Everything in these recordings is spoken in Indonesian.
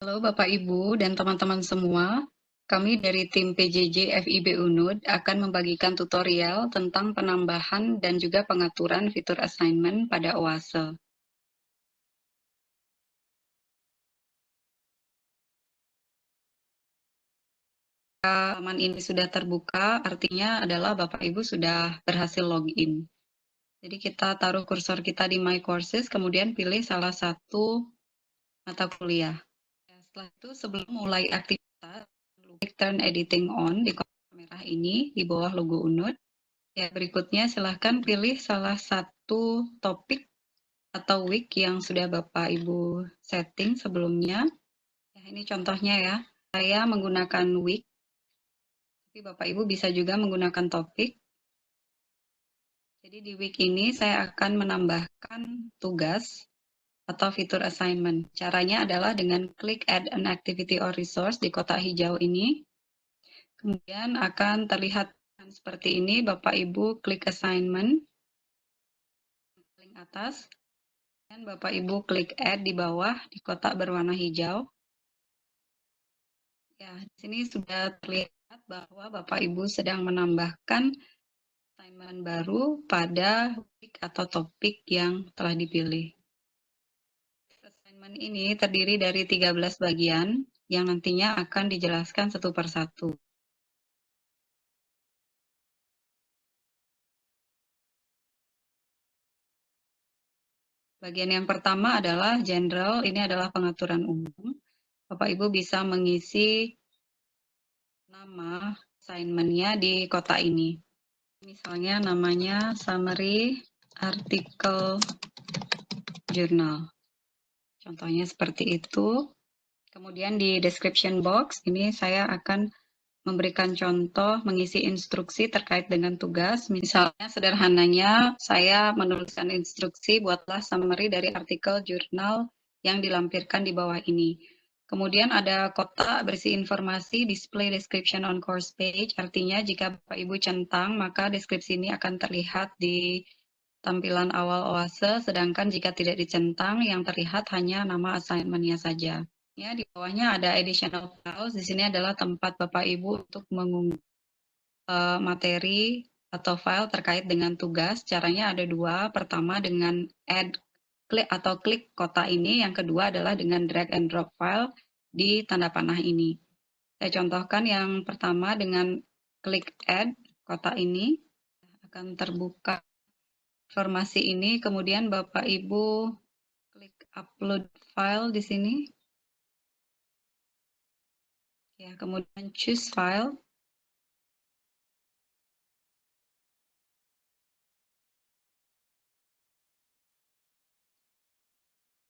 Halo Bapak Ibu dan teman-teman semua, kami dari tim PJJ FIB UNUD akan membagikan tutorial tentang penambahan dan juga pengaturan fitur assignment pada OASE. Halaman ini sudah terbuka, artinya adalah Bapak Ibu sudah berhasil login. Jadi kita taruh kursor kita di My Courses, kemudian pilih salah satu mata kuliah. Setelah itu sebelum mulai aktivitas, klik Turn Editing On di kotak merah ini di bawah logo UNUD. Ya, berikutnya silahkan pilih salah satu topik atau week yang sudah Bapak Ibu setting sebelumnya. Ya, ini contohnya ya, saya menggunakan week, tapi Bapak Ibu bisa juga menggunakan topik. Jadi di week ini saya akan menambahkan tugas atau fitur assignment. Caranya adalah dengan klik Add an Activity or Resource di kotak hijau ini. Kemudian akan terlihat seperti ini, Bapak Ibu klik Assignment, paling atas, dan Bapak Ibu klik Add di bawah di kotak berwarna hijau. Ya, di sini sudah terlihat bahwa Bapak Ibu sedang menambahkan assignment baru pada week atau topik yang telah dipilih. Assignment ini terdiri dari 13 bagian yang nantinya akan dijelaskan satu persatu. Bagian yang pertama adalah general, ini adalah pengaturan umum. Bapak Ibu bisa mengisi nama assignment-nya di kotak ini. Misalnya namanya summary artikel jurnal. Contohnya seperti itu. Kemudian di description box, ini saya akan memberikan contoh mengisi instruksi terkait dengan tugas. Misalnya sederhananya, saya menuliskan instruksi buatlah summary dari artikel jurnal yang dilampirkan di bawah ini. Kemudian ada kotak berisi informasi display description on course page, artinya jika Bapak Ibu centang, maka deskripsi ini akan terlihat di tampilan awal OASE, sedangkan jika tidak dicentang, yang terlihat hanya nama assignment-nya saja. Ya, di bawahnya ada additional files, di sini adalah tempat Bapak Ibu untuk mengunggah materi atau file terkait dengan tugas. Caranya ada dua, pertama dengan add klik atau klik kotak ini, yang kedua adalah dengan drag and drop file di tanda panah ini. Saya contohkan yang pertama dengan klik add kotak ini, akan terbuka informasi ini, kemudian Bapak Ibu klik upload file di sini. Ya, kemudian choose file.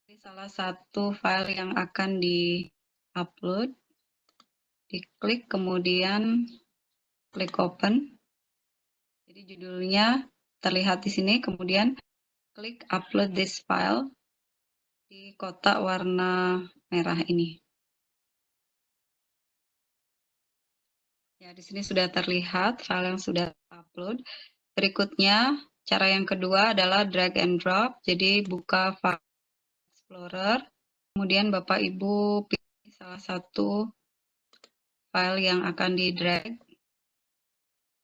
Ini salah satu file yang akan di-upload. Diklik, kemudian klik open. Jadi judulnya terlihat di sini, kemudian klik upload this file di kotak warna merah ini. Ya, di sini sudah terlihat file yang sudah upload. Berikutnya, cara yang kedua adalah drag and drop. Jadi buka file Explorer, kemudian Bapak Ibu pilih salah satu file yang akan di-drag.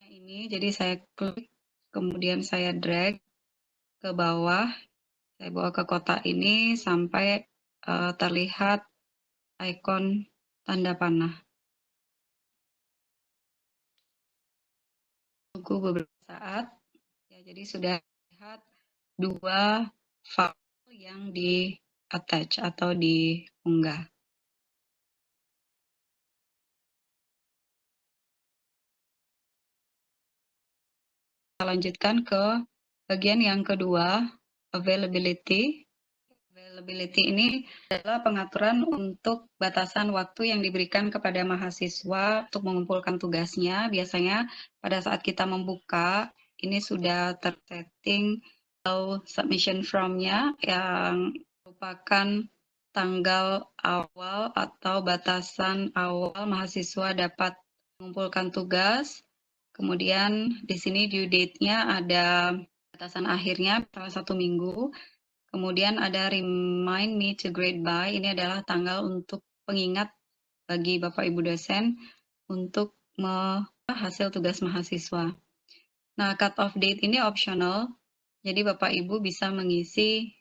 Ini, jadi saya klik, kemudian saya drag ke bawah, saya bawa ke kotak ini sampai terlihat ikon tanda panah. Tunggu beberapa saat, ya, jadi sudah terlihat dua file yang di-attach atau diunggah. Kita lanjutkan ke bagian yang kedua, availability. Availability ini adalah pengaturan untuk batasan waktu yang diberikan kepada mahasiswa untuk mengumpulkan tugasnya. Biasanya pada saat kita membuka, ini sudah tersetting atau submission form-nya yang merupakan tanggal awal atau batasan awal mahasiswa dapat mengumpulkan tugas. Kemudian di sini due date-nya ada batasan akhirnya salah 1 minggu. Kemudian ada remind me to grade by, ini adalah tanggal untuk pengingat bagi Bapak Ibu dosen untuk hasil tugas mahasiswa. Nah, cut off date ini optional, jadi Bapak Ibu bisa mengisi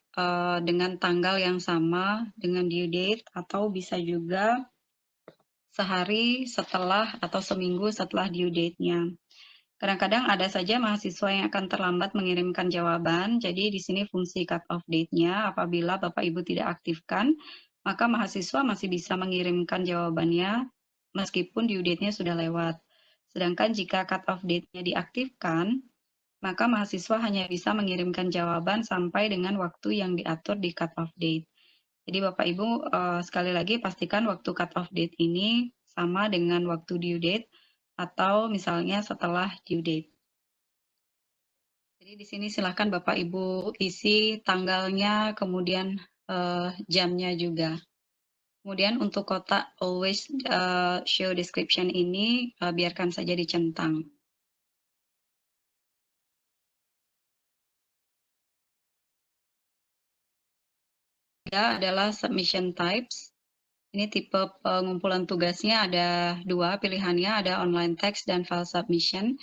dengan tanggal yang sama dengan due date, atau bisa juga sehari setelah atau seminggu setelah due date-nya. Kadang-kadang ada saja mahasiswa yang akan terlambat mengirimkan jawaban, jadi di sini fungsi cut off date-nya apabila Bapak Ibu tidak aktifkan, maka mahasiswa masih bisa mengirimkan jawabannya meskipun due date-nya sudah lewat. Sedangkan jika cut off date-nya diaktifkan, maka mahasiswa hanya bisa mengirimkan jawaban sampai dengan waktu yang diatur di cut off date. Jadi Bapak Ibu sekali lagi pastikan waktu cut off date ini sama dengan waktu due date atau misalnya setelah due date. Jadi di sini silakan Bapak Ibu isi tanggalnya, kemudian jamnya juga. Kemudian untuk kotak always show description ini biarkan saja dicentang. Ketiga adalah submission types. Ini tipe pengumpulan tugasnya ada dua pilihannya, ada online text dan file submission.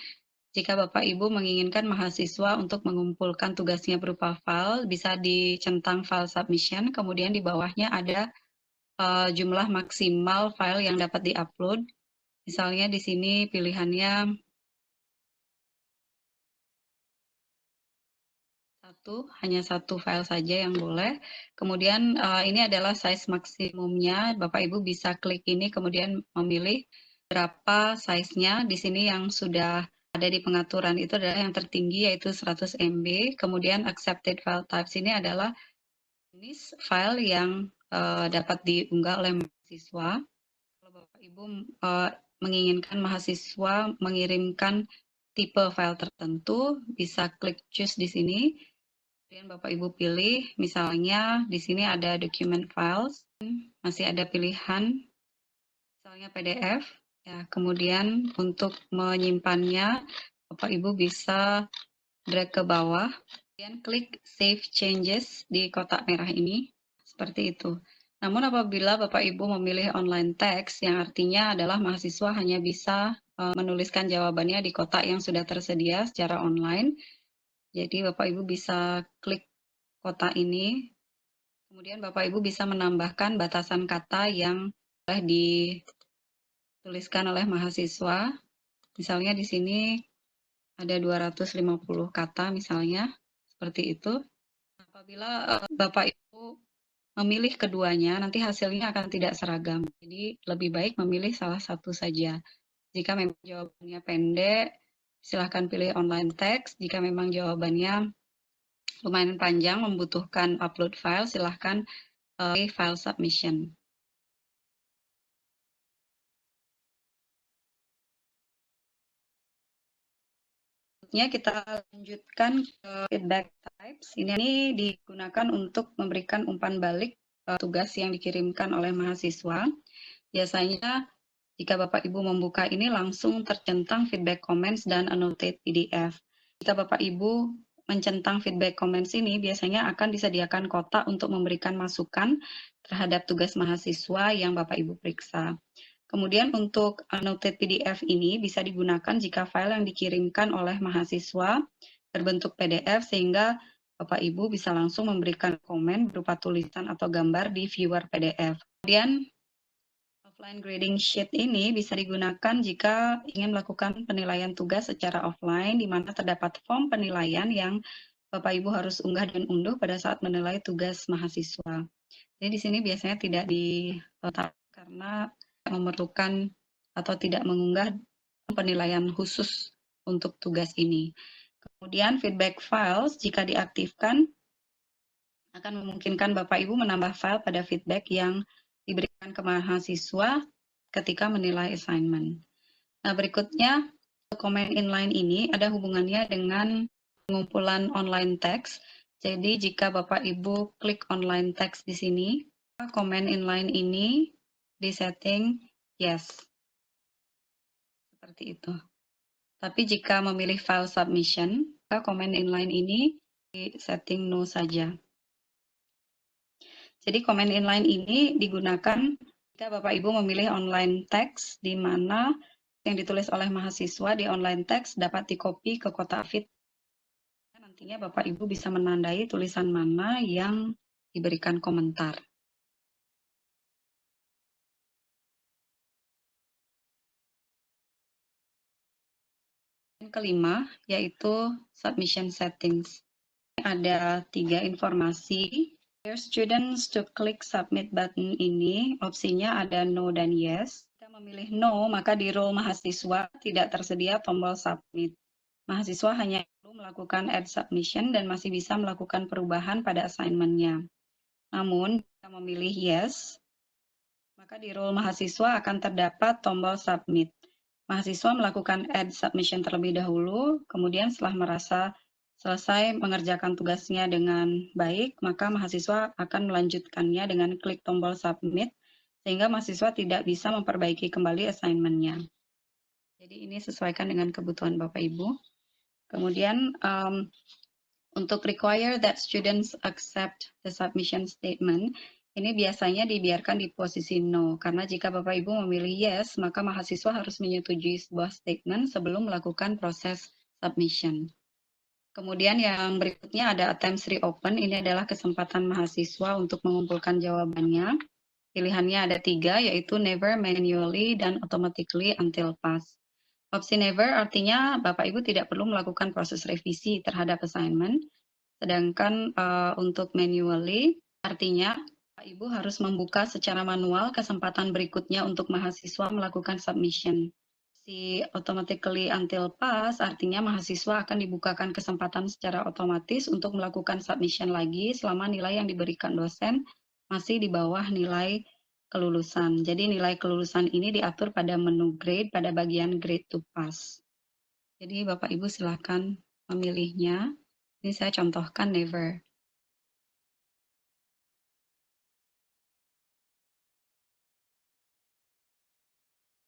Jika Bapak Ibu menginginkan mahasiswa untuk mengumpulkan tugasnya berupa file, bisa dicentang file submission, kemudian di bawahnya ada jumlah maksimal file yang dapat diupload. Misalnya di sini pilihannya hanya satu file saja yang boleh. Kemudian ini adalah size maksimumnya. Bapak Ibu bisa klik ini kemudian memilih berapa size-nya. Di sini yang sudah ada di pengaturan itu adalah yang tertinggi yaitu 100 MB. Kemudian accepted file types ini adalah jenis file yang dapat diunggah oleh mahasiswa. Kalau Bapak Ibu menginginkan mahasiswa mengirimkan tipe file tertentu, bisa klik choose di sini. Kemudian Bapak Ibu pilih, misalnya di sini ada document files, masih ada pilihan, misalnya PDF. Ya, kemudian untuk menyimpannya, Bapak Ibu bisa drag ke bawah, kemudian klik Save Changes di kotak merah ini, seperti itu. Namun apabila Bapak Ibu memilih online text, yang artinya adalah mahasiswa hanya bisa menuliskan jawabannya di kotak yang sudah tersedia secara online, jadi Bapak Ibu bisa klik kotak ini, kemudian Bapak Ibu bisa menambahkan batasan kata yang boleh dituliskan oleh mahasiswa. Misalnya di sini ada 250 kata misalnya, seperti itu. Apabila Bapak Ibu memilih keduanya, nanti hasilnya akan tidak seragam. Jadi lebih baik memilih salah satu saja. Jika memang jawabannya pendek, silahkan pilih online text. Jika memang jawabannya lumayan panjang, membutuhkan upload file, silahkan pilih file submission. Selanjutnya kita lanjutkan ke feedback types. Ini digunakan untuk memberikan umpan balik tugas yang dikirimkan oleh mahasiswa. Biasanya jika Bapak Ibu membuka ini langsung tercentang feedback comments dan annotate PDF. Jika Bapak Ibu mencentang feedback comments ini, biasanya akan disediakan kotak untuk memberikan masukan terhadap tugas mahasiswa yang Bapak Ibu periksa. Kemudian untuk annotate PDF ini bisa digunakan jika file yang dikirimkan oleh mahasiswa berbentuk PDF sehingga Bapak Ibu bisa langsung memberikan komen berupa tulisan atau gambar di viewer PDF. Kemudian offline grading sheet ini bisa digunakan jika ingin melakukan penilaian tugas secara offline di mana terdapat form penilaian yang Bapak Ibu harus unggah dan unduh pada saat menilai tugas mahasiswa. Jadi di sini biasanya tidak diletakkan karena memerlukan atau tidak mengunggah penilaian khusus untuk tugas ini. Kemudian feedback files jika diaktifkan akan memungkinkan Bapak Ibu menambah file pada feedback yang diberikan ke mahasiswa ketika menilai assignment. Nah, berikutnya comment inline ini ada hubungannya dengan pengumpulan online text. Jadi jika Bapak Ibu klik online text di sini, comment inline ini di setting yes. Seperti itu. Tapi jika memilih file submission, maka comment inline ini di setting no saja. Jadi comment inline ini digunakan Jika Bapak Ibu memilih online text, di mana yang ditulis oleh mahasiswa di online text dapat dikopi ke kotak feed. Nantinya Bapak Ibu bisa menandai tulisan mana yang diberikan komentar. Yang kelima, yaitu submission settings. Ada 3 informasi. For students to click submit button ini, opsinya ada no dan yes. Jika memilih no, maka di role mahasiswa tidak tersedia tombol submit. Mahasiswa hanya perlu melakukan add submission dan masih bisa melakukan perubahan pada assignment-nya. Namun, jika memilih yes, maka di role mahasiswa akan terdapat tombol submit. Mahasiswa melakukan add submission terlebih dahulu, kemudian setelah merasa selesai mengerjakan tugasnya dengan baik, maka mahasiswa akan melanjutkannya dengan klik tombol submit, sehingga mahasiswa tidak bisa memperbaiki kembali assignment-nya. Jadi ini sesuaikan dengan kebutuhan Bapak Ibu. Kemudian untuk require that students accept the submission statement, ini biasanya dibiarkan di posisi no, karena jika Bapak Ibu memilih yes, maka mahasiswa harus menyetujui sebuah statement sebelum melakukan proses submission. Kemudian yang berikutnya ada attempts reopen, ini adalah kesempatan mahasiswa untuk mengumpulkan jawabannya. Pilihannya ada 3, yaitu never, manually, dan automatically until pass. Opsi never artinya Bapak Ibu tidak perlu melakukan proses revisi terhadap assignment, sedangkan untuk manually artinya Bapak Ibu harus membuka secara manual kesempatan berikutnya untuk mahasiswa melakukan submission. Si automatically until pass artinya mahasiswa akan dibukakan kesempatan secara otomatis untuk melakukan submission lagi selama nilai yang diberikan dosen masih di bawah nilai kelulusan. Jadi nilai kelulusan ini diatur pada menu grade pada bagian grade to pass. Jadi Bapak Ibu silakan memilihnya. Ini saya contohkan never.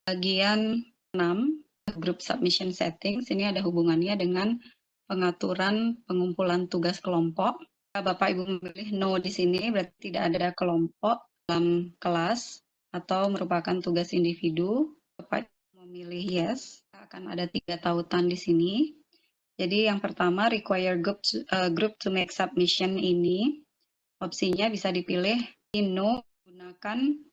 Bagian 6, group submission settings, ini ada hubungannya dengan pengaturan pengumpulan tugas kelompok. Bapak Ibu memilih no di sini berarti tidak ada kelompok dalam kelas atau merupakan tugas individu. Bapak Ibu memilih yes, akan ada 3 tautan di sini. Jadi yang pertama require group to make submission ini, opsinya bisa dipilih no, gunakan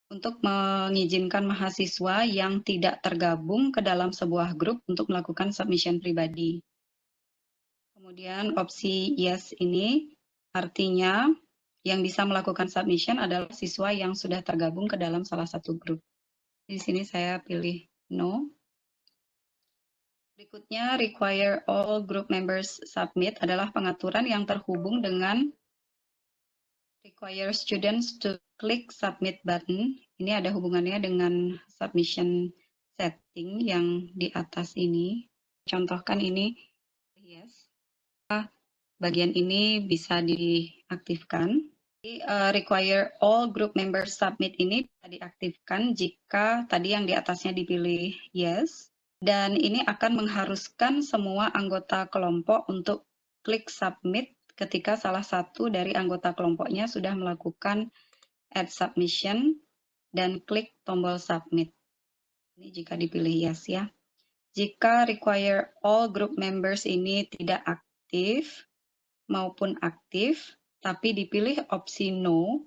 untuk mengizinkan mahasiswa yang tidak tergabung ke dalam sebuah grup untuk melakukan submission pribadi. Kemudian opsi yes ini artinya yang bisa melakukan submission adalah siswa yang sudah tergabung ke dalam salah satu grup. Di sini saya pilih no. Berikutnya require all group members submit adalah pengaturan yang terhubung dengan require students to click submit button. Ini ada hubungannya dengan submission setting yang di atas ini. Contohkan ini, yes. Bagian ini bisa diaktifkan. Require all group members submit ini bisa diaktifkan jika tadi yang di atasnya dipilih yes. Dan ini akan mengharuskan semua anggota kelompok untuk klik submit ketika salah satu dari anggota kelompoknya sudah melakukan add submission dan klik tombol submit. Ini jika dipilih yes ya. Jika require all group members ini tidak aktif maupun aktif, tapi dipilih opsi no,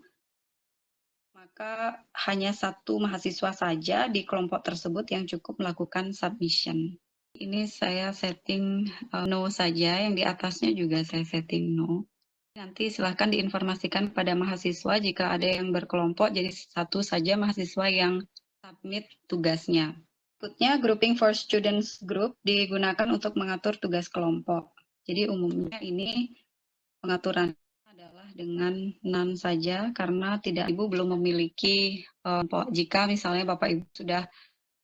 maka hanya satu mahasiswa saja di kelompok tersebut yang cukup melakukan submission. Ini saya setting no saja, yang di atasnya juga saya setting no. Nanti silahkan diinformasikan kepada mahasiswa jika ada yang berkelompok, jadi satu saja mahasiswa yang submit tugasnya. Berikutnya, grouping for students group digunakan untuk mengatur tugas kelompok. Jadi umumnya ini pengaturan adalah dengan none saja, karena Ibu belum memiliki kelompok. Jika misalnya Bapak Ibu sudah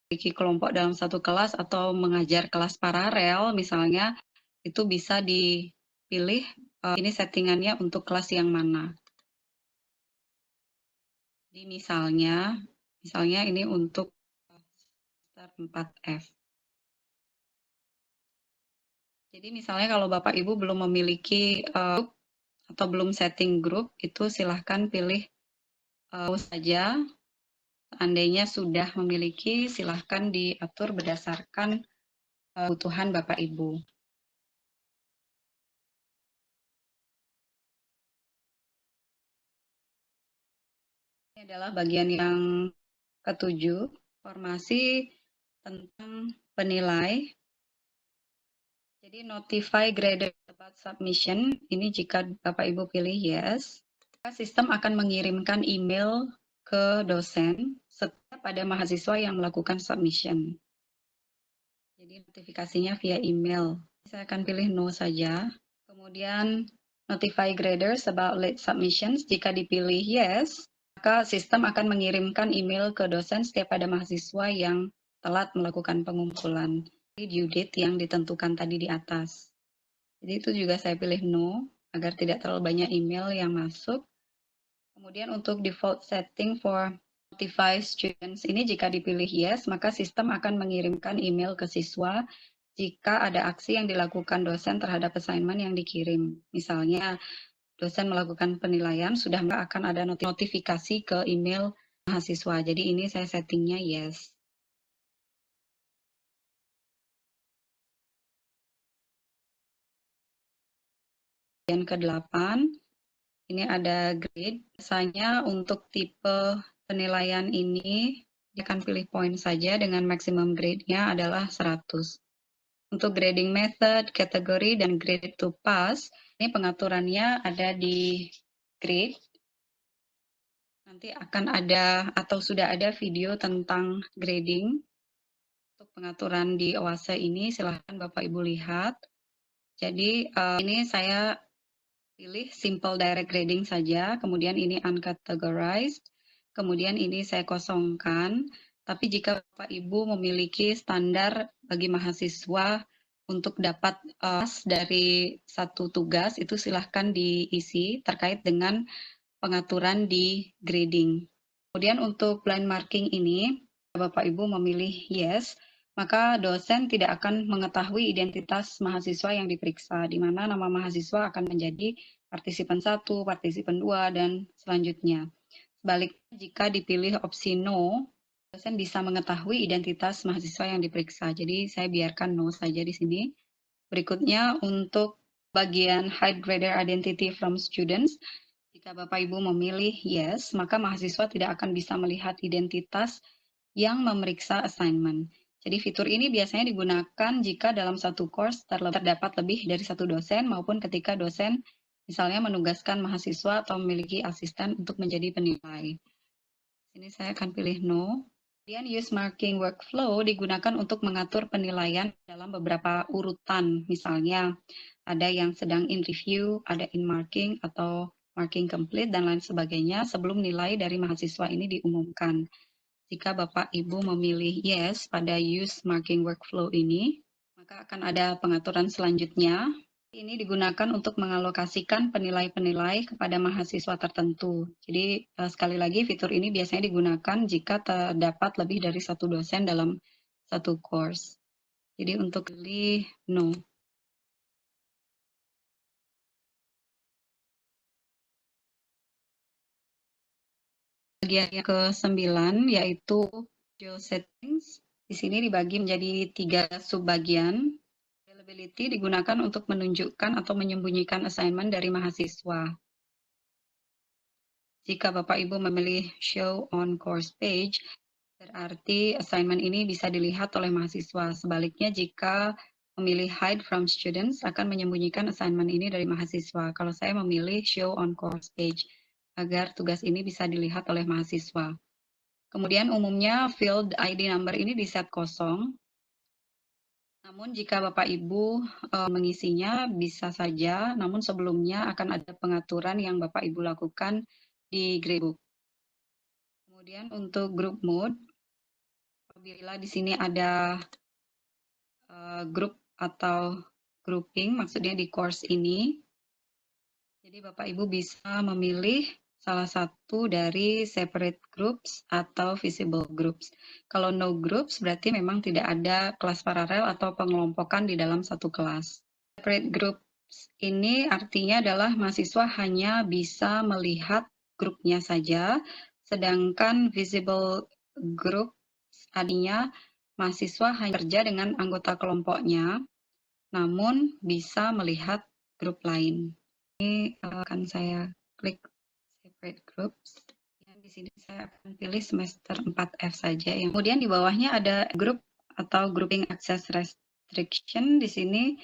memiliki kelompok dalam satu kelas atau mengajar kelas paralel misalnya, itu bisa dipilih ini settingannya untuk kelas yang mana. Jadi misalnya ini untuk semester 4F. Jadi misalnya kalau Bapak Ibu belum memiliki grup atau belum setting grup, itu silahkan pilih saja Seandainya sudah memiliki, silahkan diatur berdasarkan kebutuhan Bapak Ibu. Ini adalah bagian yang ketujuh, informasi tentang penilai. Jadi notify grader about submission, ini jika Bapak Ibu pilih yes, sistem akan mengirimkan email ke dosen setiap ada mahasiswa yang melakukan submission. Jadi notifikasinya via email. Saya akan pilih no saja. Kemudian notify graders about late submissions, jika dipilih yes, maka sistem akan mengirimkan email ke dosen setiap ada mahasiswa yang telat melakukan pengumpulan due date yang ditentukan tadi di atas. Jadi itu juga saya pilih no, agar tidak terlalu banyak email yang masuk. Kemudian untuk default setting for notify students ini jika dipilih yes, maka sistem akan mengirimkan email ke siswa jika ada aksi yang dilakukan dosen terhadap assignment yang dikirim. Misalnya dosen melakukan penilaian, sudah akan ada notifikasi ke email mahasiswa. Jadi ini saya settingnya yes. Yang ke-8, ini ada grade. Biasanya untuk tipe penilaian ini, akan pilih poin saja dengan maximum grade-nya adalah 100. Untuk grading method, kategori, dan grade to pass, ini pengaturannya ada di grade. Nanti akan ada atau sudah ada video tentang grading. Untuk pengaturan di OASE ini silahkan Bapak Ibu lihat. Jadi ini saya pilih simple direct grading saja, kemudian ini uncategorized, kemudian ini saya kosongkan. Tapi jika Bapak Ibu memiliki standar bagi mahasiswa untuk dapat dari satu tugas, itu silahkan diisi terkait dengan pengaturan di grading. Kemudian untuk blind marking ini, Bapak Ibu memilih yes, maka dosen tidak akan mengetahui identitas mahasiswa yang diperiksa, di mana nama mahasiswa akan menjadi partisipan 1, partisipan 2, dan selanjutnya. Sebaliknya, jika dipilih opsi no, dosen bisa mengetahui identitas mahasiswa yang diperiksa. Jadi saya biarkan no saja di sini. Berikutnya untuk bagian hide grader identity from students, jika Bapak Ibu memilih yes, maka mahasiswa tidak akan bisa melihat identitas yang memeriksa assignment. Jadi fitur ini biasanya digunakan jika dalam satu course terdapat lebih dari satu dosen maupun ketika dosen misalnya menugaskan mahasiswa atau memiliki asisten untuk menjadi penilai. Sini saya akan pilih no. Kemudian use marking workflow digunakan untuk mengatur penilaian dalam beberapa urutan. Misalnya ada yang sedang in review, ada in marking, atau marking complete, dan lain sebagainya sebelum nilai dari mahasiswa ini diumumkan. Jika Bapak Ibu memilih yes pada use marking workflow ini, maka akan ada pengaturan selanjutnya. Ini digunakan untuk mengalokasikan penilai-penilai kepada mahasiswa tertentu. Jadi sekali lagi fitur ini biasanya digunakan jika terdapat lebih dari satu dosen dalam satu course. Jadi untuk pilih no. Bagian yang ke-9 yaitu Geo Settings. Di sini dibagi menjadi 3 subbagian. Availability digunakan untuk menunjukkan atau menyembunyikan assignment dari mahasiswa. Jika Bapak Ibu memilih Show on Course Page, berarti assignment ini bisa dilihat oleh mahasiswa. Sebaliknya, jika memilih Hide from Students, akan menyembunyikan assignment ini dari mahasiswa. Kalau saya memilih Show on Course Page, agar tugas ini bisa dilihat oleh mahasiswa. Kemudian umumnya field ID number ini di set kosong. Namun jika Bapak Ibu mengisinya bisa saja, namun sebelumnya akan ada pengaturan yang Bapak Ibu lakukan di gradebook. Kemudian untuk group mode, apabila di sini ada grup atau grouping, maksudnya di course ini, jadi Bapak Ibu bisa memilih salah satu dari separate groups atau visible groups. Kalau no groups berarti memang tidak ada kelas paralel atau pengelompokan di dalam satu kelas. Separate groups ini artinya adalah mahasiswa hanya bisa melihat grupnya saja, sedangkan visible grup, artinya mahasiswa hanya kerja dengan anggota kelompoknya, namun bisa melihat grup lain. Ini akan saya klik separate groups. Di sini saya akan pilih semester 4F saja. Kemudian di bawahnya ada grup atau grouping access restriction. Di sini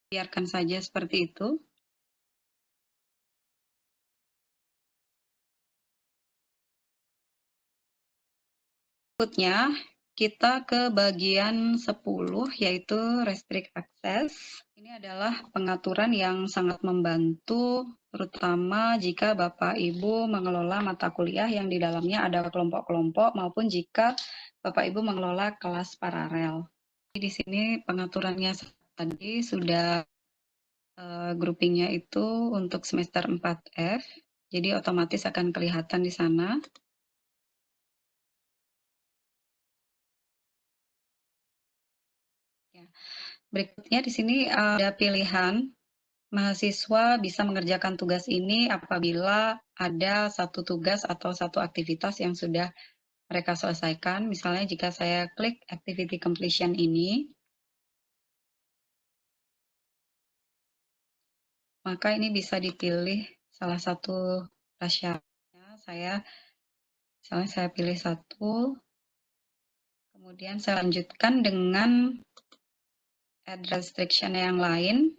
biarkan saja seperti itu. Berikutnya, kita ke bagian 10, yaitu restrict access. Ini adalah pengaturan yang sangat membantu, terutama jika Bapak Ibu mengelola mata kuliah yang di dalamnya ada kelompok-kelompok, maupun jika Bapak Ibu mengelola kelas paralel. Di sini pengaturannya tadi sudah groupingnya itu untuk semester 4F, jadi otomatis akan kelihatan di sana. Berikutnya di sini ada pilihan mahasiswa bisa mengerjakan tugas ini apabila ada satu tugas atau satu aktivitas yang sudah mereka selesaikan. Misalnya jika saya klik activity completion ini, maka ini bisa dipilih salah satu prasyaratnya. Misalnya saya pilih satu, kemudian saya lanjutkan dengan add restriction yang lain,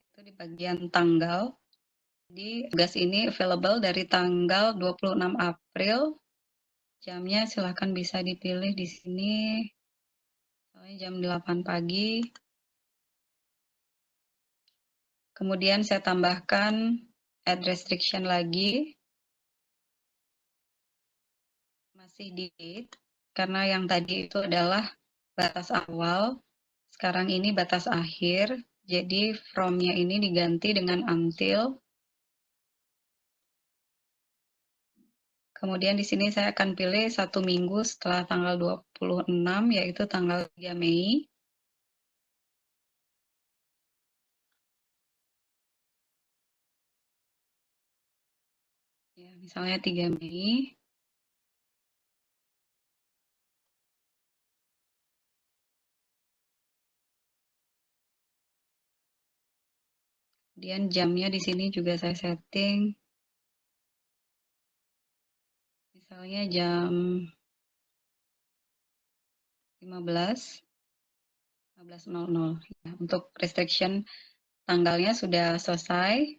itu di bagian tanggal. Jadi tugas ini available dari tanggal 26 April. Jamnya silakan bisa dipilih di sini. Misalnya jam 8 pagi. Kemudian saya tambahkan add restriction lagi. Masih di date, karena yang tadi itu adalah batas awal. Sekarang ini batas akhir. Jadi from-nya ini diganti dengan until. Kemudian di sini saya akan pilih 1 minggu setelah tanggal 26, yaitu tanggal 3 Mei. Ya, misalnya 3 Mei. Kemudian jamnya di sini juga saya setting. Misalnya jam 15.00. Ya, untuk restriction tanggalnya sudah selesai.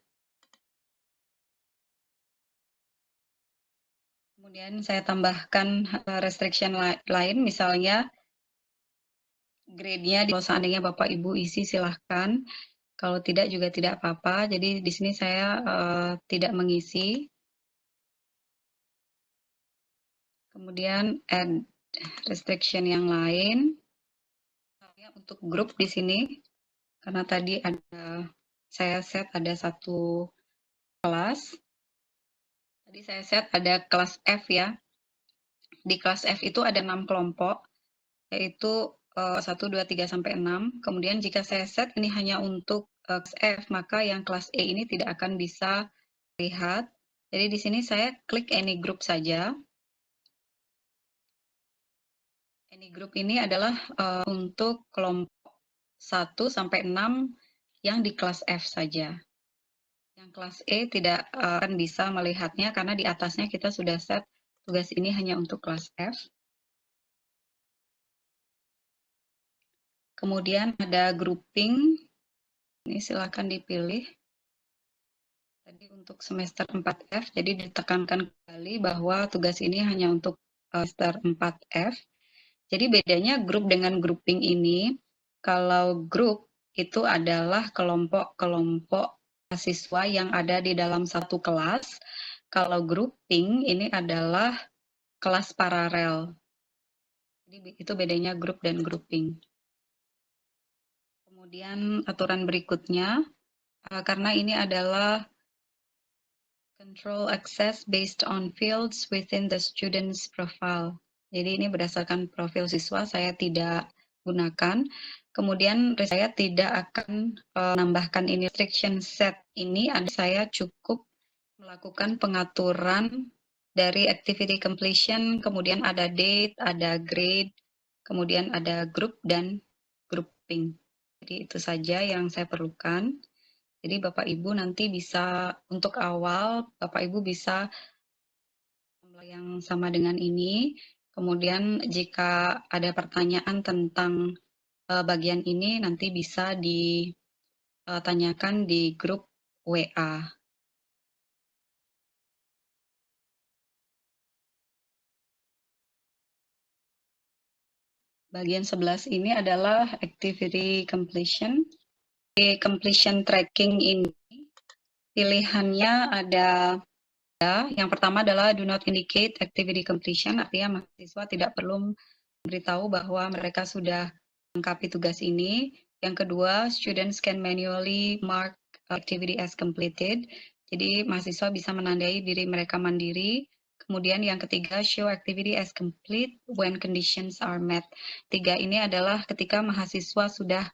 Kemudian saya tambahkan restriction lain, misalnya grade-nya kalau seandainya Bapak Ibu isi silahkan. Kalau tidak juga tidak apa-apa. Jadi di sini saya tidak mengisi. Kemudian add restriction yang lain. Untuk grup di sini, karena tadi ada saya set ada satu kelas. Tadi saya set ada kelas F ya. Di kelas F itu ada 6 kelompok, yaitu 1, 2, 3, sampai 6. Kemudian jika saya set ini hanya untuk kelas F, maka yang kelas E ini tidak akan bisa lihat. Jadi di sini saya klik any group saja. Any group ini adalah untuk kelompok 1 sampai 6 yang di kelas F saja. Yang kelas E tidak akan bisa melihatnya karena di atasnya kita sudah set tugas ini hanya untuk kelas F. Kemudian ada grouping, ini silakan dipilih. Tadi untuk semester 4F, jadi ditekankan kembali bahwa tugas ini hanya untuk semester 4F. Jadi bedanya grup dengan grouping ini, kalau grup itu adalah kelompok-kelompok mahasiswa yang ada di dalam satu kelas. Kalau grouping ini adalah kelas paralel. Jadi itu bedanya grup dan grouping. Kemudian aturan berikutnya, karena ini adalah control access based on fields within the student's profile. Jadi ini berdasarkan profil siswa, saya tidak gunakan. Kemudian saya tidak akan menambahkan ini restriction set ini, saya cukup melakukan pengaturan dari activity completion, kemudian ada date, ada grade, kemudian ada group dan grouping. Jadi itu saja yang saya perlukan. Jadi Bapak Ibu nanti bisa, untuk awal Bapak Ibu bisa yang sama dengan ini. Kemudian jika ada pertanyaan tentang bagian ini nanti bisa ditanyakan di grup WA. Bagian 11 ini adalah activity completion. Di completion tracking ini pilihannya ada, yang pertama adalah do not indicate activity completion, artinya mahasiswa tidak perlu memberitahu bahwa mereka sudah melengkapi tugas ini. Yang kedua, students can manually mark activity as completed. Jadi mahasiswa bisa menandai diri mereka mandiri. Kemudian yang ketiga, show activity as complete when conditions are met. Tiga ini adalah ketika mahasiswa sudah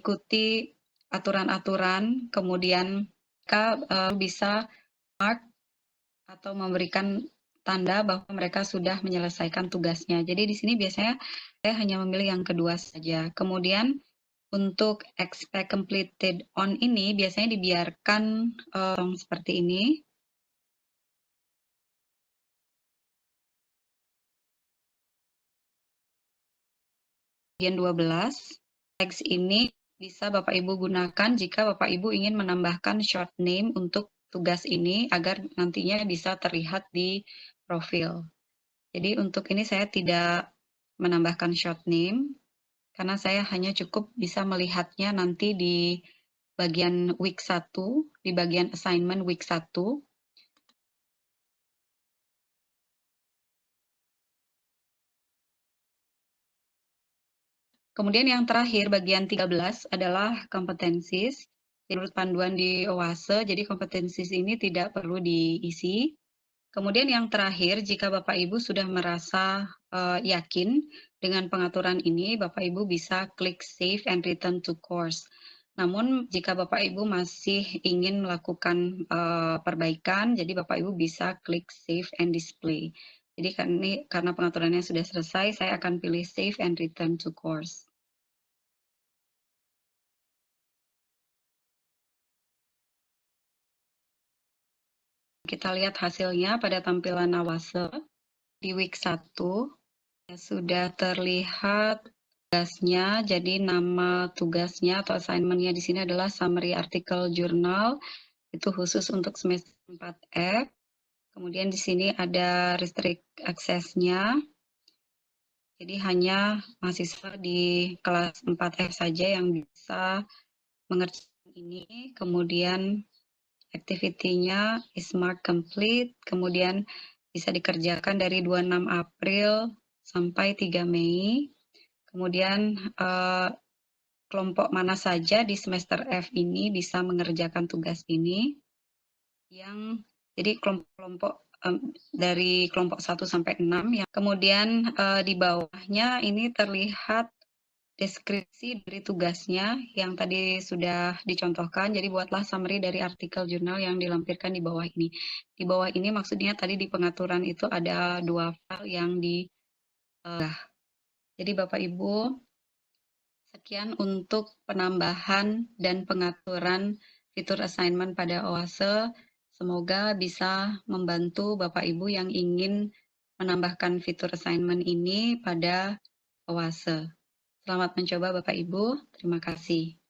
ikuti aturan-aturan, kemudian mereka bisa mark atau memberikan tanda bahwa mereka sudah menyelesaikan tugasnya. Jadi di sini biasanya saya hanya memilih yang kedua saja. Kemudian untuk expect completed on ini biasanya dibiarkan seperti ini. Bagian 12, teks ini bisa Bapak Ibu gunakan jika Bapak Ibu ingin menambahkan short name untuk tugas ini agar nantinya bisa terlihat di profil. Jadi untuk ini saya tidak menambahkan short name, karena saya hanya cukup bisa melihatnya nanti di bagian week 1, di bagian assignment week 1. Kemudian yang terakhir, bagian 13 adalah competencies. Menurut panduan di OASE, jadi competencies ini tidak perlu diisi. Kemudian yang terakhir, jika Bapak Ibu sudah merasa yakin dengan pengaturan ini, Bapak Ibu bisa klik Save and Return to Course. Namun jika Bapak Ibu masih ingin melakukan perbaikan, jadi Bapak Ibu bisa klik Save and Display. Jadi karena pengaturannya sudah selesai, saya akan pilih Save and Return to Course. Kita lihat hasilnya pada tampilan OASE di week 1. Sudah terlihat tugasnya, jadi nama tugasnya atau assignment-nya di sini adalah summary article journal, itu khusus untuk semester 4F. Kemudian di sini ada restrict access-nya, jadi hanya mahasiswa di kelas 4F saja yang bisa mengerjakan ini. Kemudian activity-nya is marked complete, kemudian bisa dikerjakan dari 26 April sampai 3 Mei. Kemudian kelompok mana saja di semester F ini bisa mengerjakan tugas ini. Jadi kelompok dari kelompok 1 sampai 6. Kemudian di bawahnya ini terlihat deskripsi dari tugasnya yang tadi sudah dicontohkan. Jadi buatlah summary dari artikel jurnal yang dilampirkan di bawah ini. Di bawah ini maksudnya tadi di pengaturan itu ada 2 file yang jadi Bapak Ibu, sekian untuk penambahan dan pengaturan fitur assignment pada OASE. Semoga bisa membantu Bapak Ibu yang ingin menambahkan fitur assignment ini pada OASE. Selamat mencoba Bapak Ibu, terima kasih.